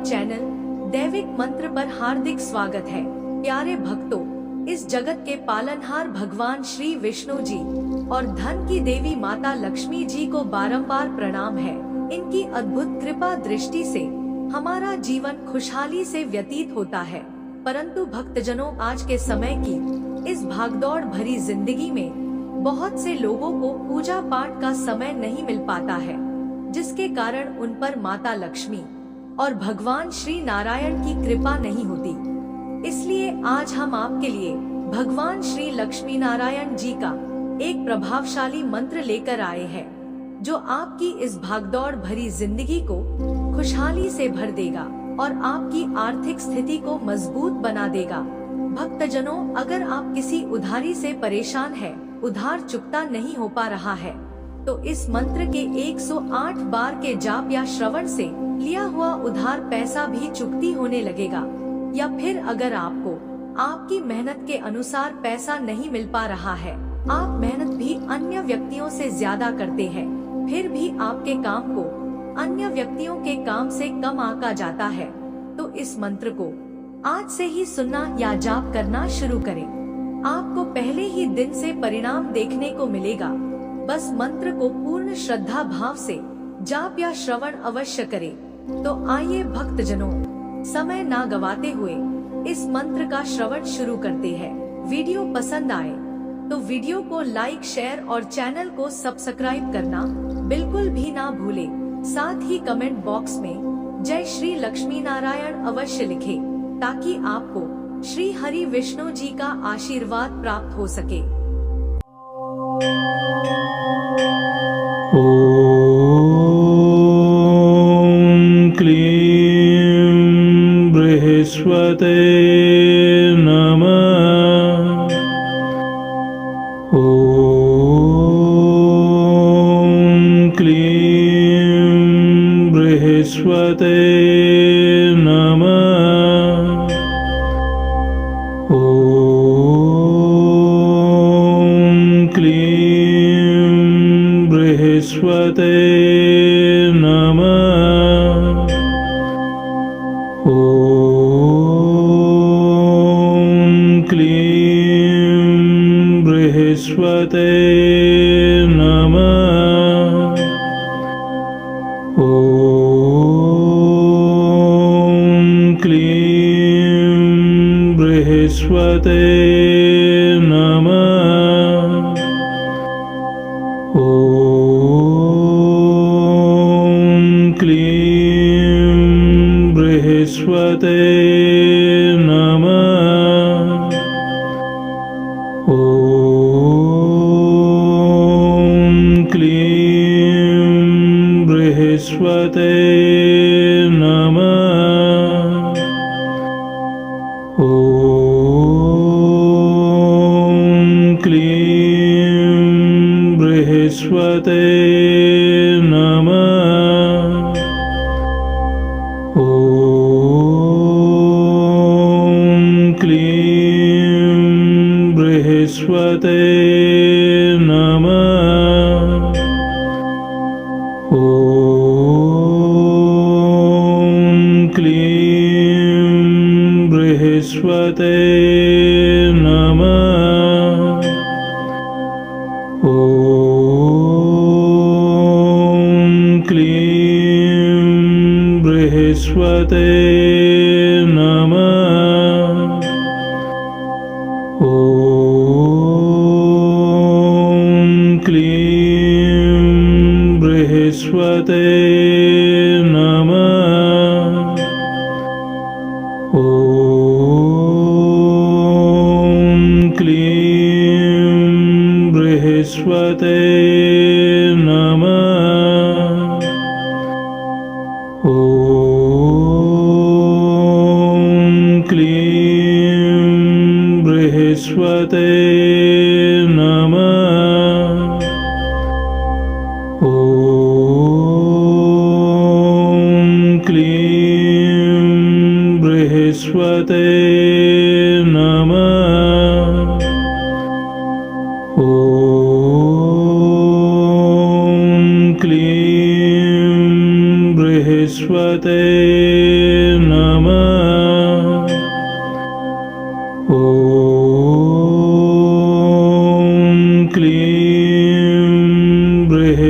Channel दैविक मंत्र पर हार्दिक स्वागत है। प्यारे भक्तों, इस जगत के पालनहार भगवान श्री विष्णु जी और धन की देवी माता लक्ष्मी जी को बारंबार प्रणाम है। इनकी अद्भुत कृपा दृष्टि से हमारा जीवन खुशहाली से व्यतीत होता है। परंतु भक्तजनों, आज के समय की इस भागदौड़ भरी जिंदगी में बहुत से लोगों को पूजा पाठ का समय नहीं मिल पाता है, जिसके कारण उन पर माता लक्ष्मी और भगवान श्री नारायण की कृपा नहीं होती। इसलिए आज हम आपके लिए भगवान श्री लक्ष्मी नारायण जी का एक प्रभावशाली मंत्र लेकर आए हैं, जो आपकी इस भागदौड़ भरी जिंदगी को खुशहाली से भर देगा और आपकी आर्थिक स्थिति को मजबूत बना देगा। भक्तजनों, अगर आप किसी उधारी से परेशान हैं, उधार चुकता नहीं हो पा रहा है, तो इस मंत्र के 108 बार के जाप या श्रवण से लिया हुआ उधार पैसा भी चुकती होने लगेगा। या फिर अगर आपको आपकी मेहनत के अनुसार पैसा नहीं मिल पा रहा है, आप मेहनत भी अन्य व्यक्तियों से ज्यादा करते हैं, फिर भी आपके काम को अन्य व्यक्तियों के काम से कम आंका जाता है, तो इस मंत्र को आज से ही सुनना या जाप करना शुरू करें। आपको पहले ही दिन से परिणाम देखने को मिलेगा। बस मंत्र को पूर्ण श्रद्धा भाव से जाप या श्रवण अवश्य करें। तो आइए भक्तजनों, समय ना गवाते हुए इस मंत्र का श्रवण शुरू करते हैं। वीडियो पसंद आए तो वीडियो को लाइक, शेयर और चैनल को सब्सक्राइब करना बिल्कुल भी ना भूले। साथ ही कमेंट बॉक्स में जय श्री लक्ष्मी नारायण अवश्य लिखें, ताकि आपको श्री हरि विष्णु जी का आशीर्वाद प्राप्त हो सके। ओम क्लीं बृहस्पते नमः। ओम क्लीं बृहस्पते नमः। ओम क्लीं बृहस्पते नमः। ओम क्लीं बृहस्पते नमः। ओम क्लीं बृहस्पते नमः। ओम क्लीं बृहस्पते नमः। ओम क्लीं बृहस्पते नमः। ओम क्लीं बृहस्पते नमः। ओम क्लीं बृहस्पते नमः। ओम क्लीं बृहस्पते नमः। ओम क्लीं बृहस्पते नमः। ओम क्लीं बृहस्पते नमः। ओम क्लीं बृहस्पते नमः। ओम क्लीं बृहस्पते नमः। ओम क्लीं बृहस्पते नमः। ओम क्लीं बृहस्पते